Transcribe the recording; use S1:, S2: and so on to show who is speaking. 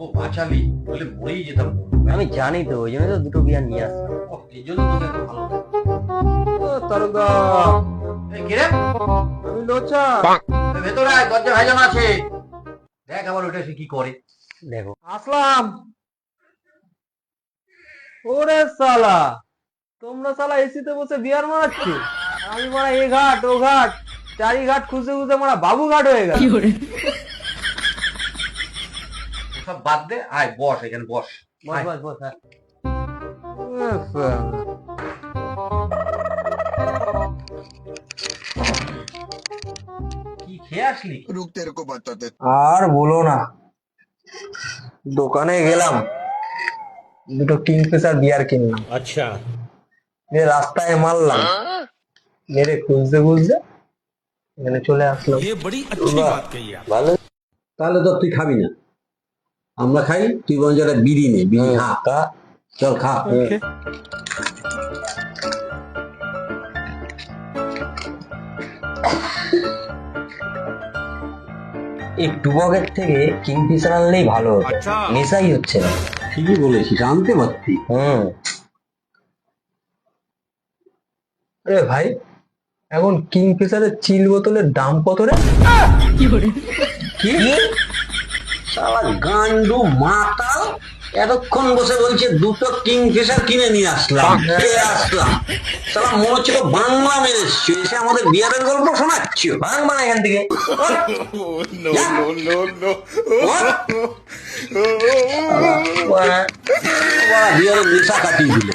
S1: ও বাঁচালি বলে মরেই যেতাম।
S2: আমি জানি তো, ওই জন্য তো দুটো বিয়ার নিয়ে আসলাম।
S1: এই জন্য তোকে এত ভালো লাগে।
S2: ও তারকা,
S1: এই কে রে?
S2: আমি লোচা।
S1: এই ভেতরে আয়, দরজা ভেজানো আছে। দেখ আবার ওটা সে কি করে।
S2: দেখো আসলাম। ওরে সালা, তোমরা সালা এসিতে বসে বিয়ার মারাচ্ছ, আমি মারা এ ঘাট ও ঘাট চারি ঘাট খুঁজে খুঁজে মারা বাবু ঘাট হয়ে গেল।
S1: ওসব বাদ দে, আয় বস এখানে বস।
S2: বস
S1: আয়।
S2: বস বস, হ্যাঁ।
S1: কি খেয়ে আসলি?
S3: रुक तेरे को बताते।
S2: আর বলো না, দোকানে গেলাম, দুটো কিংফিশার বিয়ার কিনলাম।
S4: अच्छा।
S2: দিয়ে রাস্তায় মারলাম, মেরে খুঁজতে খুঁজতে এখানে চলে আসলাম।
S4: ये बड़ी अच्छी बात कही आप।
S2: ভালো।
S5: তাহলে তো তুই খাবি না, আমরা খাই, তুই বরঞ্চ একটা বিড়ি নে, বিড়ি খা।
S2: তা
S5: চল খা।
S2: একটু বকের থেকে কিংফিশার আনলেই ভালো হতো,
S4: আচ্ছা।
S2: নেশাই হচ্ছে না।
S5: ঠিকই বলেছিস, আনতে পারতি।
S2: আরে ভাই, এখন কিংফিশারের চিল বোতলের দাম কত রে?
S5: কি শালা গান্ডু মাতাল, এতক্ষণ বসে বলছে দুটো কিংফিশার কিনে নিয়ে আসলাম, খেয়ে আসলাম। শালা মনে হচ্ছিল বাংলা মেরে এসছো, এসে আমাদের বিয়ারের গল্প শোনাচ্ছ।
S2: ভাঙ মানে এখান থেকে।
S5: বিয়ারের নেশা কাটিয়ে দিল।